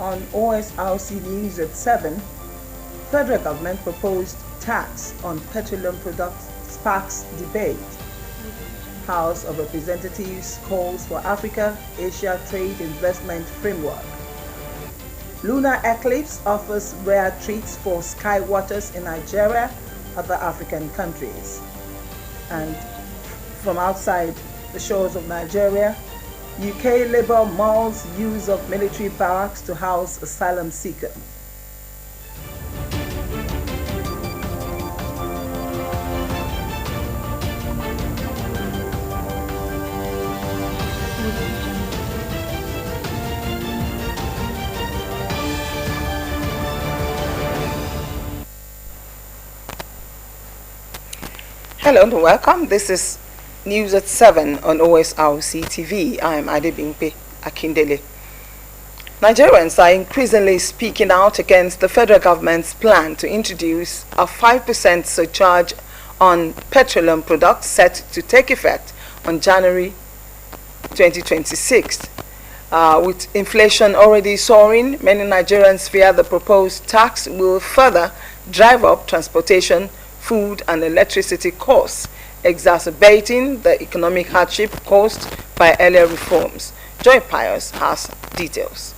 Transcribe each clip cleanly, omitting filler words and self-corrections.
on OSRC News at 7, federal government proposed tax on petroleum products sparks debate. House of Representatives calls for Africa-Asia Trade Investment Framework. Lunar eclipse offers rare treats for sky watchers in Nigeria, other African countries. And from outside the shores of Nigeria, UK Labour mulls use of military barracks to house asylum seeker. Hello and welcome. This is News at 7 on OSRC TV. I am Adebimpe Akindele. Nigerians are increasingly speaking out against the federal government's plan to introduce a 5% surcharge on petroleum products set to take effect on January 2026. With inflation already soaring, many Nigerians fear the proposed tax will further drive up transportation, food and electricity costs, exacerbating the economic hardship caused by earlier reforms. Joy Pius has details.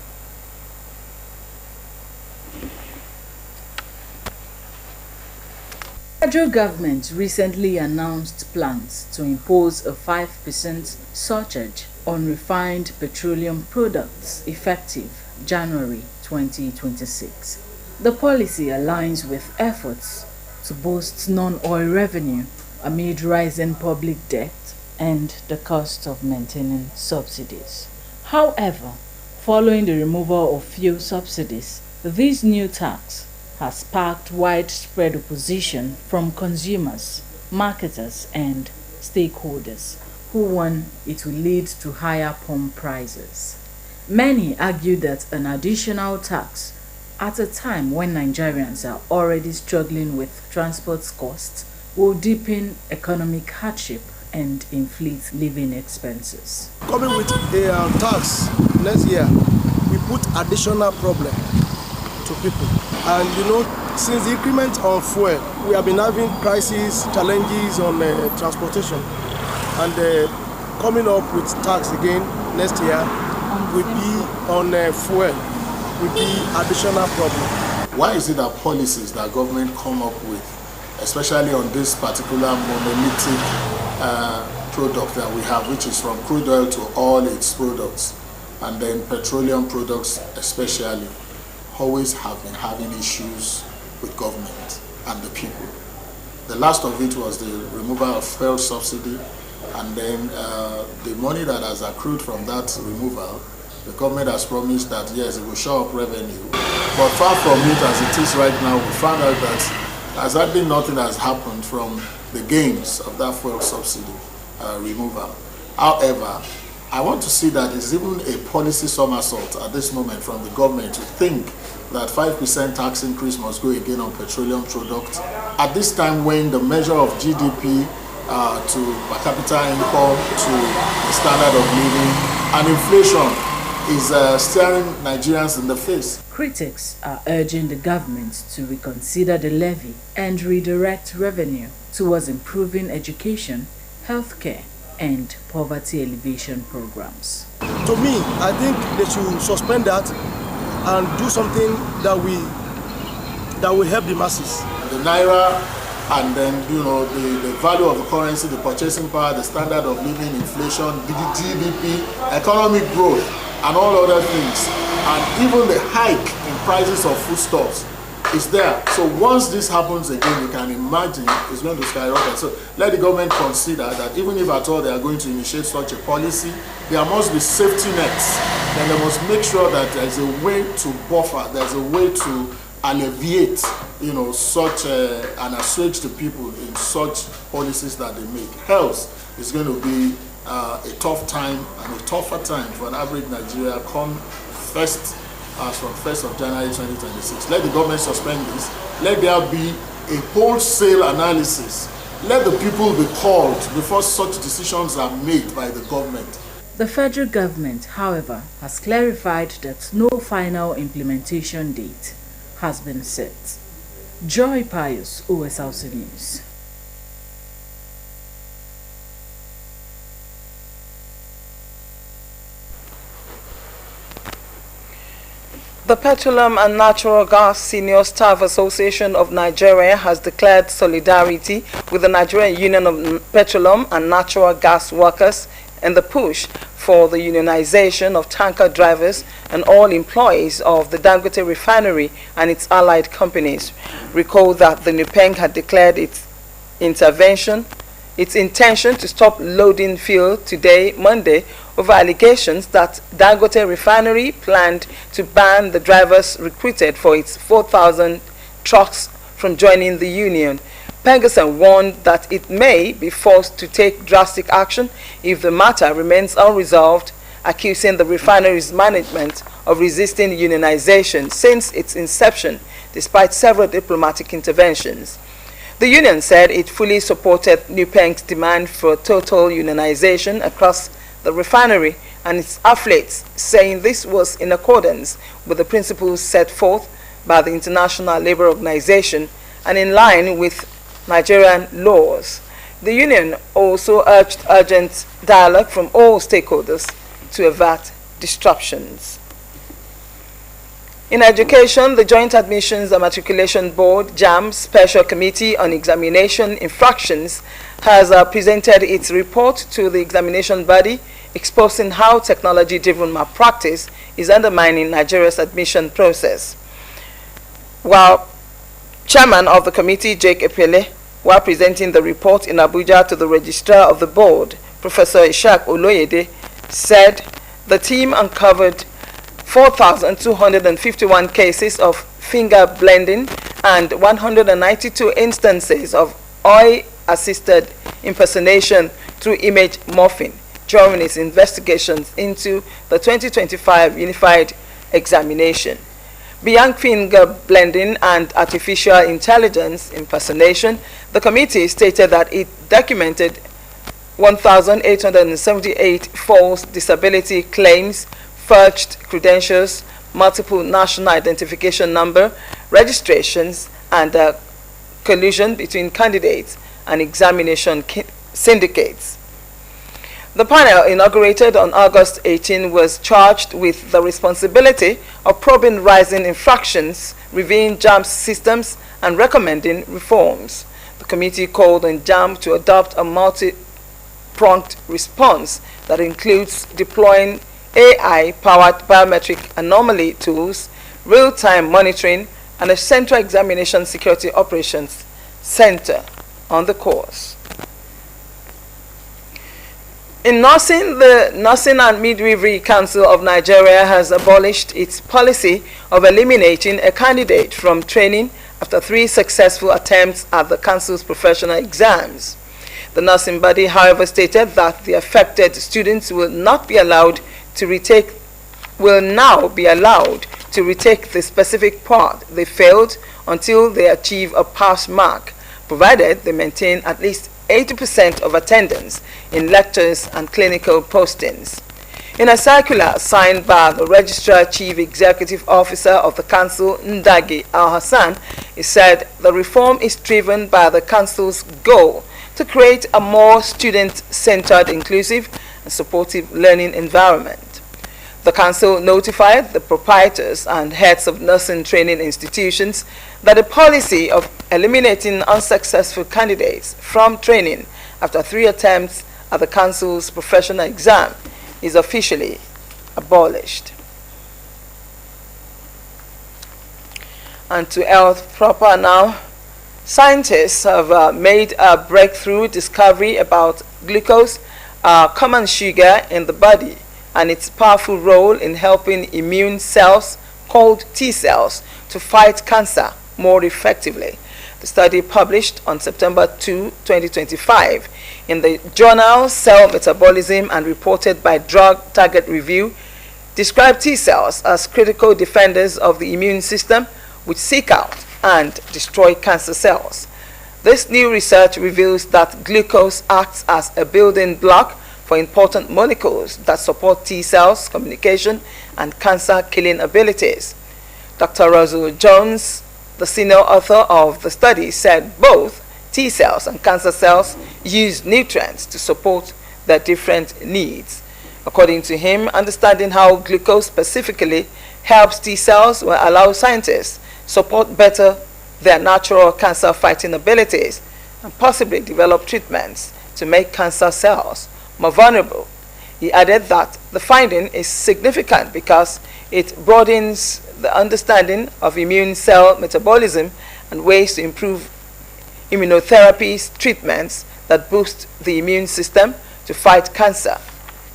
The federal government recently announced plans to impose a 5% surcharge on refined petroleum products effective January 2026. The policy aligns with efforts to boost non-oil revenue amid rising public debt and the cost of maintaining subsidies. However, following the removal of fuel subsidies, this new tax has sparked widespread opposition from consumers, marketers and stakeholders who warn it will lead to higher pump prices. Many argue that an additional tax at a time when Nigerians are already struggling with transport costs will deepen economic hardship and inflate living expenses. Coming with a tax next year, we put additional problem to people. And since the increment on fuel, we have been having crisis, challenges on transportation. And coming up with tax again next year will be on fuel. Will be additional problem. Why is it that policies that government come up with, especially on this particular monolithic product that we have, which is from crude oil to all its products, and then petroleum products especially, always have been having issues with government and the people? The last of it was the removal of fuel subsidy, and then the money that has accrued from that removal, the government has promised that yes, it will show up revenue. But far from it as it is right now, we found out that exactly nothing has happened from the gains of that fuel subsidy removal. However, I want to see that it's even a policy somersault at this moment from the government to think that 5% tax increase must go again on petroleum products at this time when the measure of GDP to per capita income to the standard of living and inflation is staring Nigerians in the face. Critics are urging the government to reconsider the levy and redirect revenue towards improving education, healthcare, and poverty alleviation programs. To me, I think they should suspend that and do something that will help the masses. The naira, and then the value of the currency, the purchasing power, the standard of living, inflation, the GDP, economic growth, and all other things, and even the hike in prices of foodstuffs is there. So once this happens again, you can imagine it's going to skyrocket. So let the government consider that even if at all they are going to initiate such a policy, there must be safety nets. Then they must make sure that there is a way to buffer, there's a way to alleviate, such and assuage the people in such policies that they make. Health is going to be a tough time and a tougher time for an average Nigeria come from 1st of January 2026. Let the government suspend this. Let there be a wholesale analysis. Let the people be called before such decisions are made by the government. The federal government, however, has clarified that no final implementation date has been set. Joy Pius, Osrc News. The Petroleum and Natural Gas Senior Staff Association of Nigeria has declared solidarity with the Nigerian Union of Petroleum and Natural Gas Workers in the push for the unionization of tanker drivers and all employees of the Dangote refinery and its allied companies. Recall that the NUPENG had declared its intention to stop loading fuel today, Monday, over allegations that Dangote refinery planned to ban the drivers recruited for its 4,000 trucks from joining the union. Pegasus warned that it may be forced to take drastic action if the matter remains unresolved, accusing the refinery's management of resisting unionization since its inception, despite several diplomatic interventions. The union said it fully supported NUPENG's demand for total unionization across the refinery and its affiliates, saying this was in accordance with the principles set forth by the International Labour Organization and in line with Nigerian laws. The union also urged urgent dialogue from all stakeholders to avert disruptions. In education, the Joint Admissions and Matriculation Board, JAM, Special Committee on Examination Infractions, has presented its report to the examination body, exposing how technology-driven malpractice is undermining Nigeria's admission process. While Chairman of the committee, Jake Epele, while presenting the report in Abuja to the Registrar of the Board, Professor Ishaq Oloyede, said the team uncovered 4,251 cases of finger blending and 192 instances of AI-assisted impersonation through image morphing during its investigations into the 2025 Unified Examination. Beyond finger blending and artificial intelligence impersonation, the committee stated that it documented 1,878 false disability claims, forged credentials, multiple national identification number, registrations, and collusion between candidates and examination syndicates. The panel, inaugurated on August 18, was charged with the responsibility of probing rising infractions, reviewing JAM's systems, and recommending reforms. The committee called on JAM to adopt a multi-pronged response that includes deploying AI-powered biometric anomaly tools, real-time monitoring, and a central examination security operations center on the course. In nursing, the Nursing and Midwifery Council of Nigeria has abolished its policy of eliminating a candidate from training after 3 successful attempts at the council's professional exams. The nursing body, however, stated that the affected students will now be allowed to retake the specific part they failed until they achieve a pass mark, provided they maintain at least 80% of attendance in lectures and clinical postings. In a circular signed by the Registrar Chief Executive Officer of the Council, Ndagi Al-Hassan, it said the reform is driven by the Council's goal to create a more student-centered, inclusive, and supportive learning environment. The Council notified the proprietors and heads of nursing training institutions that the policy of eliminating unsuccessful candidates from training after 3 attempts at the Council's professional exam is officially abolished. And to health proper now. Scientists have made a breakthrough discovery about glucose, common sugar in the body, and its powerful role in helping immune cells, called T cells, to fight cancer more effectively. The study, published on September 2, 2025 in the journal Cell Metabolism and reported by Drug Target Review, described T cells as critical defenders of the immune system which seek out and destroy cancer cells. This new research reveals that glucose acts as a building block for important molecules that support T cells, communication, and cancer-killing abilities. Dr. Russell Jones, the senior author of the study, said both T cells and cancer cells use nutrients to support their different needs. According to him, understanding how glucose specifically helps T cells will allow scientists support better their natural cancer-fighting abilities and possibly develop treatments to make cancer cells more vulnerable. He added that the finding is significant because it broadens the understanding of immune cell metabolism and ways to improve immunotherapy treatments that boost the immune system to fight cancer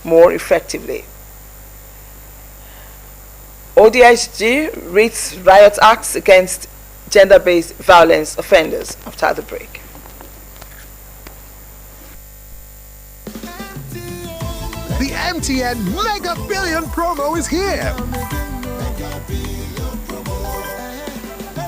more effectively. ODSG reads riot acts against gender-based violence offenders after the break. The MTN Mega Billion promo is here.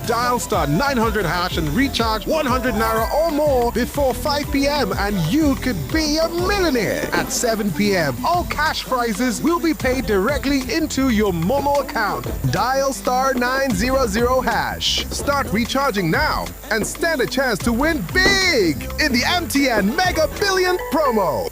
Dial star 900 hash and recharge 100 naira or more before 5 p.m. and you could be a millionaire. At 7 p.m., all cash prizes will be paid directly into your Momo account. Dial star 900 hash. Start recharging now and stand a chance to win big in the MTN Mega Billion promo.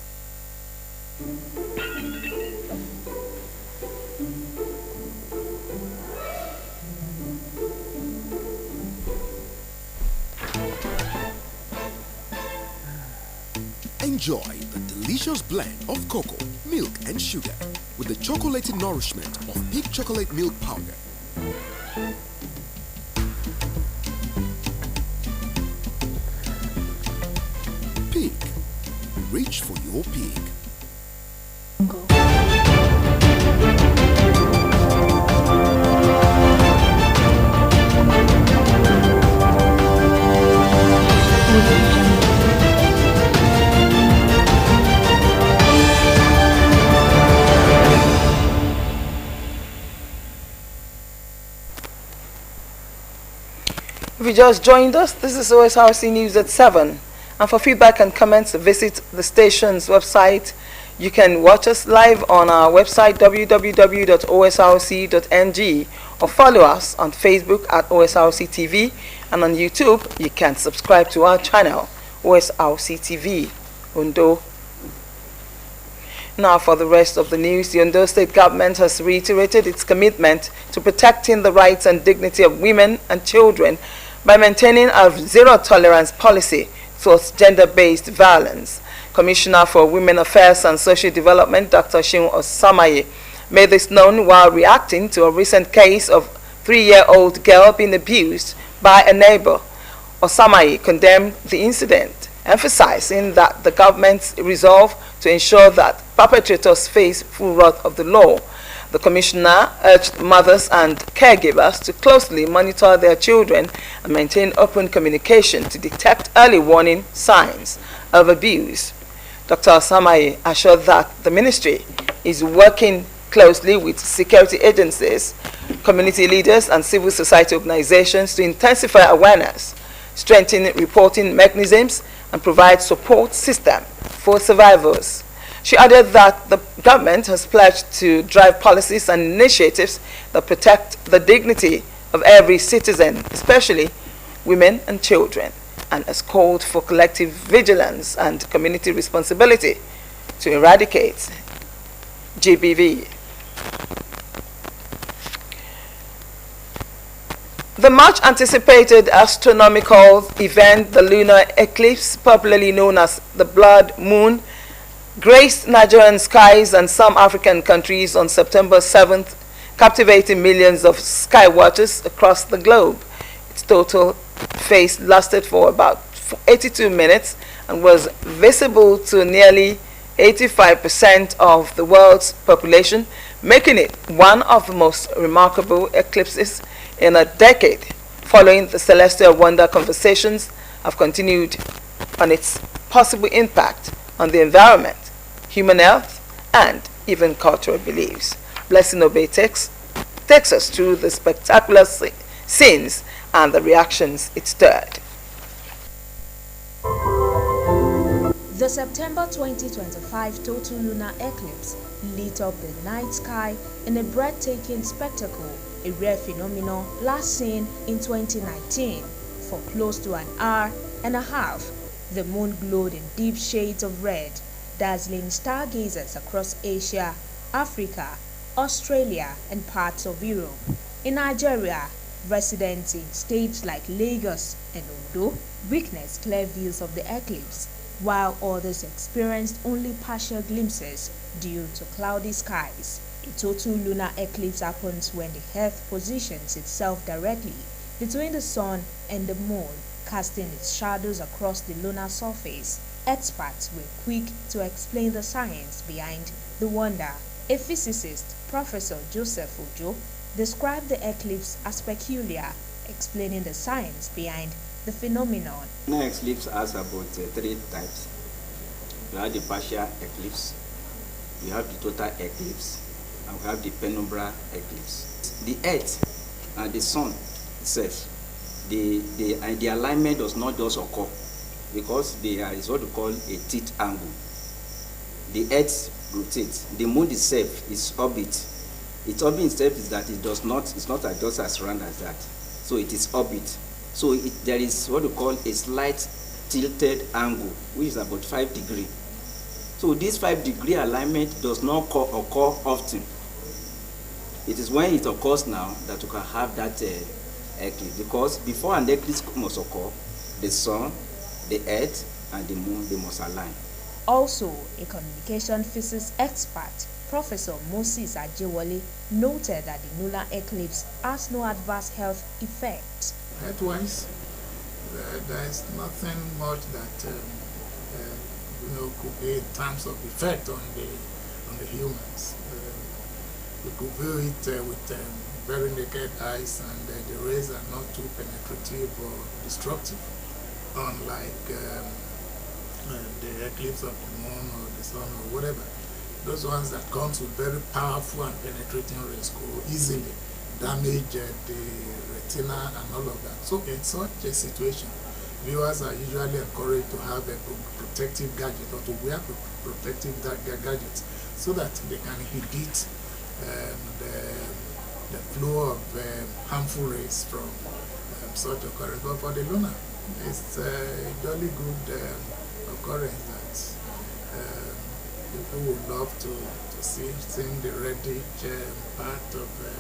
Enjoy the delicious blend of cocoa, milk, and sugar with the chocolated nourishment of Peak Chocolate Milk Powder. Peak. Reach for your peak. If you just joined us, this is Osrc News at 7. And for feedback and comments, visit the station's website. You can watch us live on our website, www.osrc.ng, or follow us on Facebook at OSRC TV, and on YouTube, you can subscribe to our channel, OSRC TV, Ondo. Now for the rest of the news, the Ondo State government has reiterated its commitment to protecting the rights and dignity of women and children by maintaining a zero-tolerance policy towards gender-based violence. Commissioner for Women Affairs and Social Development, Dr. Shin Osamaye, made this known while reacting to a recent case of a 3-year-old girl being abused by a neighbor. Osamaye condemned the incident, emphasizing that the government's resolve to ensure that perpetrators face full wrath of the law. The commissioner urged mothers and caregivers to closely monitor their children and maintain open communication to detect early warning signs of abuse. Dr. Osamaye assured that the ministry is working closely with security agencies, community leaders, and civil society organizations to intensify awareness, strengthen reporting mechanisms, and provide support system for survivors. She added that the government has pledged to drive policies and initiatives that protect the dignity of every citizen, especially women and children, and has called for collective vigilance and community responsibility to eradicate GBV. The much anticipated astronomical event, the lunar eclipse, popularly known as the blood moon, graced Nigerian skies and some African countries on September 7th, captivating millions of sky watchers across the globe. Its total phase lasted for about 82 minutes and was visible to nearly 85% of the world's population, making it one of the most remarkable eclipses in a decade. Following the celestial wonder, conversations have continued on its possible impact on the environment, human health, and even cultural beliefs. Blessing Obey takes us through the spectacular scenes and the reactions it stirred. The The September 2025 total lunar eclipse lit up the night sky in a breathtaking spectacle, a rare phenomenon last seen in 2019. For close to an hour and a half, the moon glowed in deep shades of red, dazzling stargazers across Asia, Africa, Australia, and parts of Europe. In Nigeria, residents in states like Lagos and Ondo witnessed clear views of the eclipse, while others experienced only partial glimpses due to cloudy skies. A total lunar eclipse happens when the Earth positions itself directly between the Sun and the Moon, casting its shadows across the lunar surface. Experts were quick to explain the science behind the wonder. A physicist, Professor Joseph Ojo, described the eclipse as peculiar, explaining the science behind the phenomenon. Lunar eclipse has about 3 types. We have the partial eclipse, we have the total eclipse, and we have the penumbral eclipse. The Earth and the Sun itself, the alignment does not just occur because there is what we call a teeth angle. The Earth rotates. The Moon itself is orbit. Its orbit itself is that it's not just as round as that. So it is orbit. So there is what we call a slight tilted angle, which is about 5 degrees. So this 5-degree alignment does not occur often. It is when it occurs now that you can have that eclipse, because before an eclipse must occur, the Sun, the Earth, and the Moon, they must align. Also, a communication physics expert, Professor Moses Ajewole, noted that the lunar eclipse has no adverse health effects. Health-wise, there is nothing much that could be in terms of effect on the humans. We could view it with very naked eyes, and the rays are not too penetrative or destructive, unlike the eclipse of the Moon or the Sun or whatever. Those ones that comes with very powerful and penetrating rays could easily damage the retina and all of that. So in such a situation, viewers are usually encouraged to have a protective gadget, or to wear protective gadgets, so that they can inhibit the flow of harmful rays from such occurrence. But for the lunar, it's a jolly good occurrence that people would love to see, seeing the reddish part of the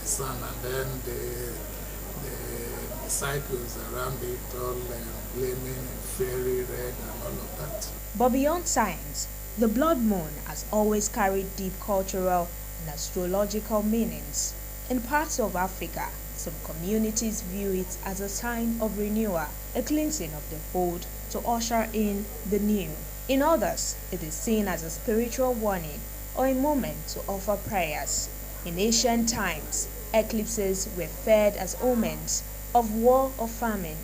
sun, and then the cycles around it all gleaming in fairy red and all of that. But beyond science, the blood moon has always carried deep cultural and astrological meanings. In parts of Africa, some communities view it as a sign of renewal, a cleansing of the old to usher in the new. In others, it is seen as a spiritual warning or a moment to offer prayers. In ancient times, eclipses were feared as omens of war or famine.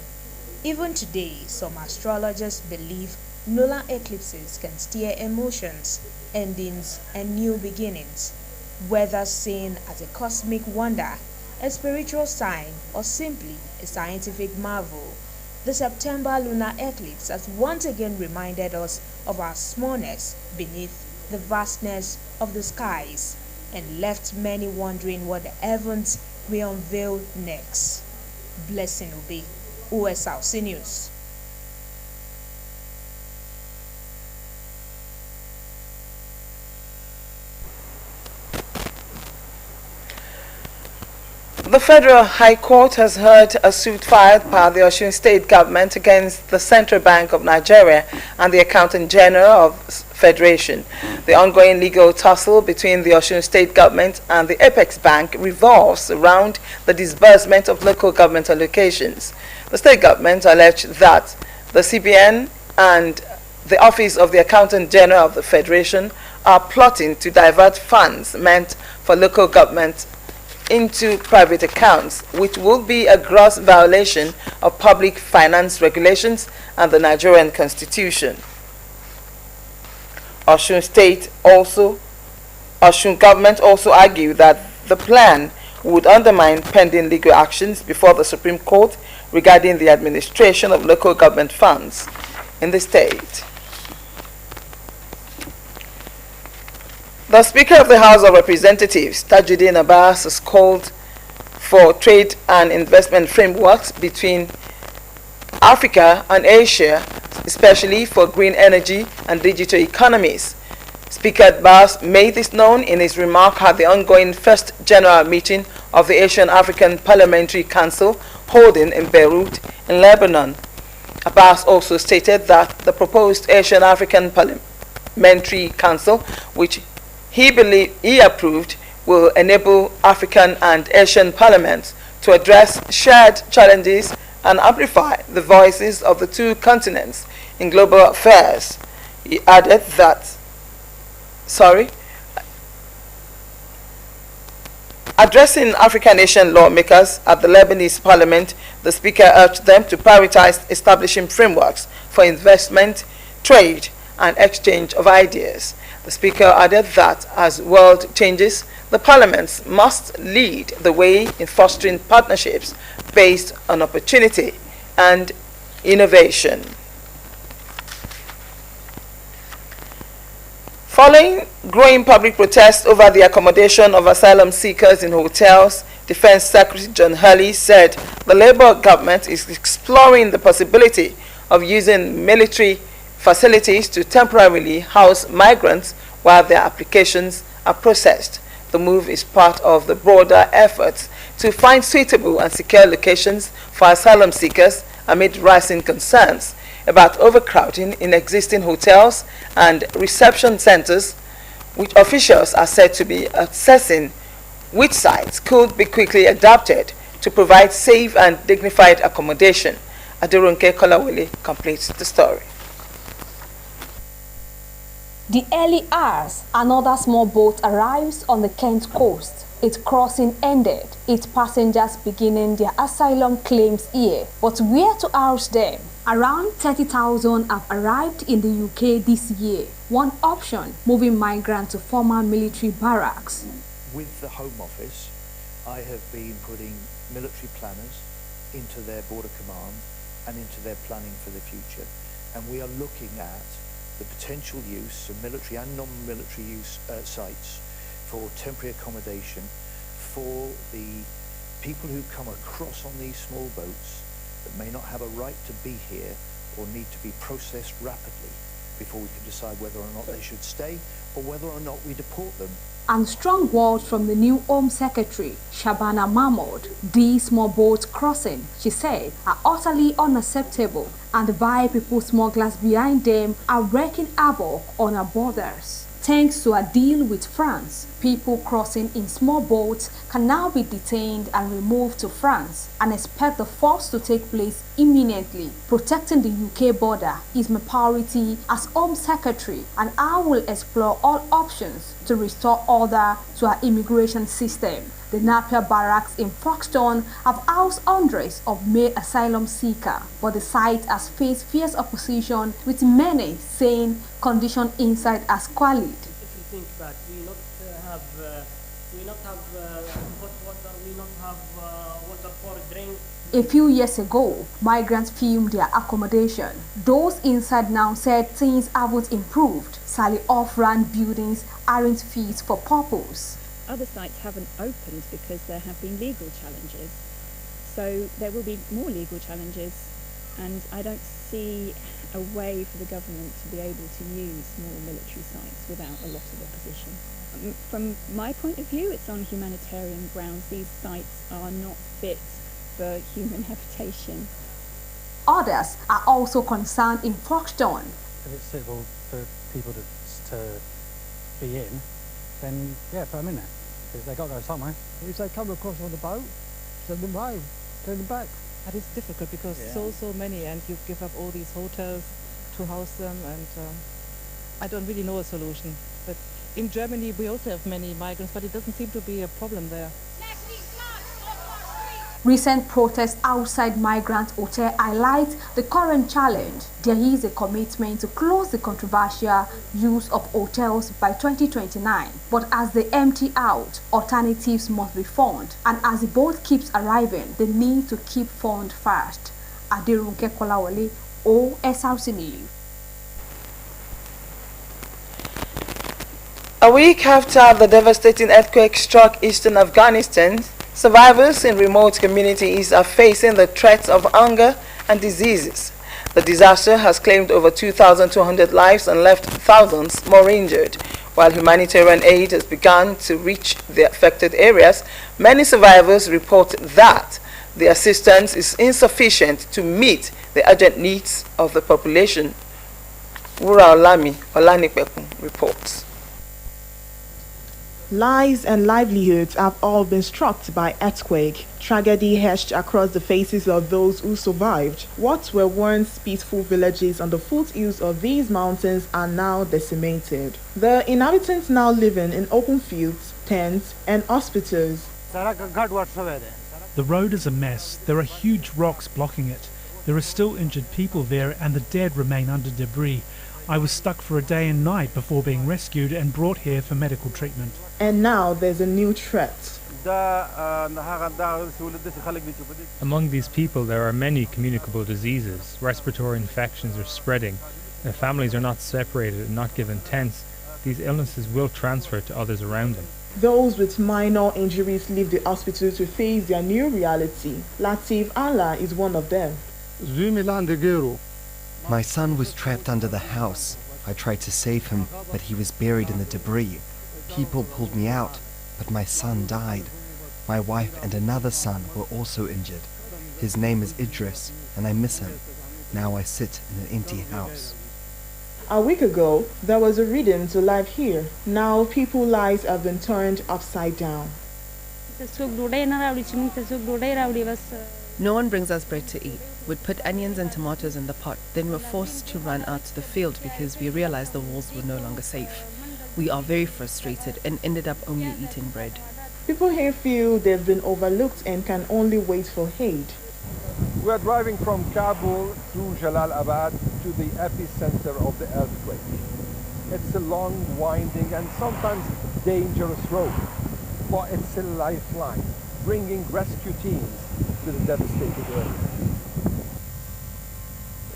Even today, some astrologers believe lunar eclipses can steer emotions, endings, and new beginnings. Whether seen as a cosmic wonder, a spiritual sign, or simply a scientific marvel, the September lunar eclipse has once again reminded us of our smallness beneath the vastness of the skies, and left many wondering what the heavens will unveil next. Blessing Obe, Osrc News. The Federal High Court has heard a suit filed by the Osun State government against the Central Bank of Nigeria and the Accountant General of Federation. The ongoing legal tussle between the Osun State government and the Apex Bank revolves around the disbursement of local government allocations. The state government alleged that the CBN and the Office of the Accountant General of the Federation are plotting to divert funds meant for local government into private accounts, which will be a gross violation of public finance regulations and the Nigerian Constitution. Osun government also argued that the plan would undermine pending legal actions before the Supreme Court regarding the administration of local government funds in the state. The Speaker of the House of Representatives, Tajuddin Abbas, has called for trade and investment frameworks between Africa and Asia, especially for green energy and digital economies. Speaker Abbas made this known in his remark at the ongoing first general meeting of the Asian African Parliamentary Council holding in Beirut, in Lebanon. Abbas also stated that the proposed Asian African Parliamentary Council, which he approved, will enable African and Asian parliaments to address shared challenges and amplify the voices of the two continents in global affairs. He added that, addressing African Asian lawmakers at the Lebanese parliament, the speaker urged them to prioritize establishing frameworks for investment, trade, and exchange of ideas. The speaker added that as the world changes, the parliaments must lead the way in fostering partnerships based on opportunity and innovation. Following growing public protests over the accommodation of asylum seekers in hotels, Defense Secretary John Hurley said the Labour government is exploring the possibility of using military facilities to temporarily house migrants while their applications are processed. The move is part of the broader efforts to find suitable and secure locations for asylum seekers amid rising concerns about overcrowding in existing hotels and reception centers, which officials are said to be assessing which sites could be quickly adapted to provide safe and dignified accommodation. Adirunke Kolawole completes the story. The early hours, another small boat arrives on the Kent coast. Its crossing ended, its passengers beginning their asylum claims here. But where to house them? Around 30,000 have arrived in the UK this year. One option, moving migrants to former military barracks. With the Home Office, I have been putting military planners into their border command and into their planning for the future. And we are looking at the potential use of military and non-military use sites for temporary accommodation for the people who come across on these small boats that may not have a right to be here or need to be processed rapidly before we can decide whether or not they should stay or whether or not we deport them. And strong words from the new Home Secretary, Shabana Mahmood. These small boats crossing, she said, are utterly unacceptable, and the vile people smugglers behind them are wreaking havoc on our borders. Thanks to a deal with France, people crossing in small boats can now be detained and removed to France and expect the force to take place imminently. Protecting the UK border is my priority as Home Secretary, and I will explore all options to restore order to our immigration system. The Napier barracks in Foxton have housed hundreds of male asylum seekers, but the site has faced fierce opposition, with many saying conditions inside are squalid. If you think that we not have hot water, we not have water for drink. A few years ago, migrants filmed their accommodation. Those inside now said things haven't improved. Sally off-ran buildings aren't fit for purpose. Other sites haven't opened because there have been legal challenges. So there will be more legal challenges, and I don't see a way for the government to be able to use more military sites without a lot of opposition. From my point of view, it's on humanitarian grounds. These sites are not fit for human habitation. Others are also concerned in Foxton. If it's suitable for people to be in, then yeah, put them in there, because they've got to go somewhere. If they come across on the boat, send them home, send them back. And it's difficult because so many, and you give up all these hotels to house them, and I don't really know a solution. But in Germany we also have many migrants, but it doesn't seem to be a problem there. Recent protests outside migrant hotel highlight the current challenge. There is a commitment to close the controversial use of hotels by 2029. But as they empty out, alternatives must be found. And as the boat keeps arriving, they need to keep fund fast. Adirunke Kolawole, Osrc News. A week after the devastating earthquake struck eastern Afghanistan, survivors in remote communities are facing the threats of hunger and diseases. The disaster has claimed over 2,200 lives and left thousands more injured. While humanitarian aid has begun to reach the affected areas, many survivors report that the assistance is insufficient to meet the urgent needs of the population. Wura Olami Olanipekun reports. Lives and livelihoods have all been struck by earthquake. Tragedy etched across the faces of those who survived. What were once peaceful villages on the foothills of these mountains are now decimated. The inhabitants now living in open fields, tents, and hospitals. The road is a mess. There are huge rocks blocking it. There are still injured people there, and the dead remain under debris. I was stuck for a day and night before being rescued and brought here for medical treatment. And now there's a new threat. Among these people there are many communicable diseases. Respiratory infections are spreading. If families are not separated and not given tents, these illnesses will transfer to others around them. Those with minor injuries leave the hospital to face their new reality. Latif Allah is one of them. My son was trapped under the house. I tried to save him, but he was buried in the debris. People pulled me out, but my son died. My wife and another son were also injured. His name is Idris, and I miss him. Now I sit in an empty house. A week ago, there was a rhythm to life here. Now people's lives have been turned upside down. No one brings us bread to eat. We'd put onions and tomatoes in the pot. Then we're forced to run out to the field because we realized the walls were no longer safe. We are very frustrated and ended up only eating bread. People here feel they've been overlooked and can only wait for aid. We are driving from Kabul through Jalalabad to the epicenter of the earthquake. It's a long, winding and sometimes dangerous road, but it's a lifeline, bringing rescue teams to the devastated area.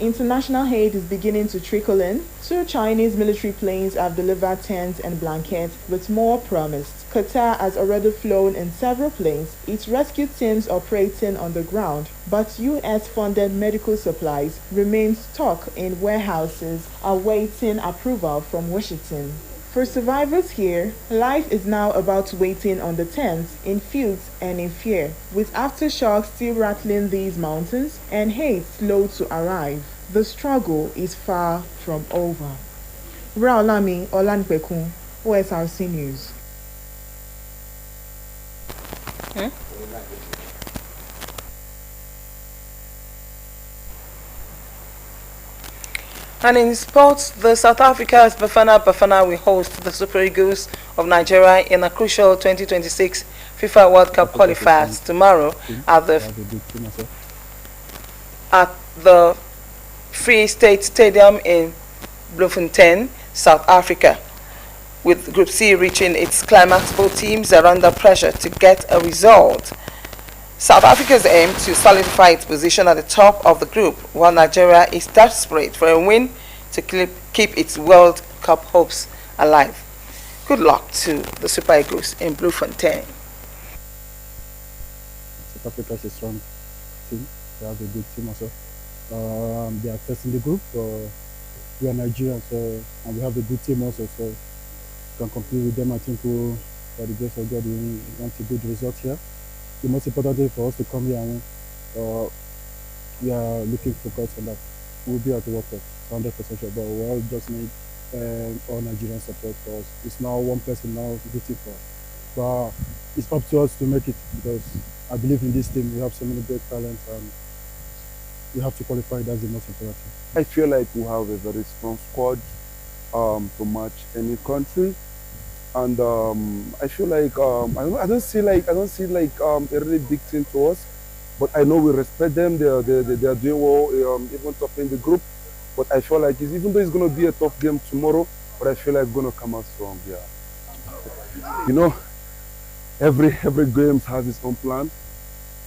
International aid is beginning to trickle in. 2 Chinese military planes have delivered tents and blankets, with more promised. Qatar has already flown in several planes, its rescue teams operating on the ground. But US-funded medical supplies remain stuck in warehouses awaiting approval from Washington. For survivors here, life is now about waiting on the tents, in fields and in fear, with aftershocks still rattling these mountains and aid slow to arrive. The struggle is far from over. Raolami Olanipekun, OSRC News. And in sports, the South Africa's Bafana will host the Super Eagles of Nigeria in a crucial 2026 FIFA World Cup qualifiers tomorrow at the Free State Stadium in Bloemfontein, South Africa. With Group C reaching its climax, both teams are under pressure to get a result. South Africa's aim to solidify its position at the top of the group, while Nigeria is desperate for a win to keep its World Cup hopes alive. Good luck to the Super Eagles in Bloemfontein. South Africa is a strong team. They have a good team also. They are first in the group. We are Nigerian, and we have a good team also, so we can compete with them. I think by the grace of God, we want a good result here. The most important thing for us to come here and win. We are looking focused on that. We'll be at the World Cup, 100% sure, but we all just need all Nigerian support for us. It's now one person now rooting for us. But it's up to us to make it, because I believe in this team. We have so many great talents, and we have to qualify. That's the most important thing. I feel like we have a very strong squad to match any country. And I feel like I don't see like a really big thing to us, but I know we respect them. They are doing well, even top in the group. But I feel like even though it's going to be a tough game tomorrow, but I feel like we're going to come out strong. Yeah, you know, every game has its own plan.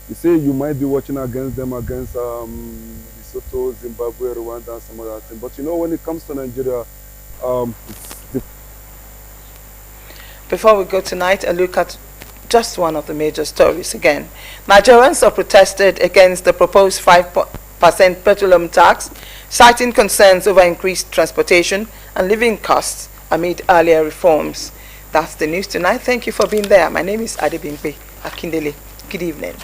You say you might be watching against Lesotho, Zimbabwe, Rwanda, and some other thing. But you know, when it comes to Nigeria, Before we go tonight, a look at just one of the major stories again. Nigerians have protested against the proposed 5% petroleum tax, citing concerns over increased transportation and living costs amid earlier reforms. That's the news tonight. Thank you for being there. My name is Adebimpe Akindele. Good evening.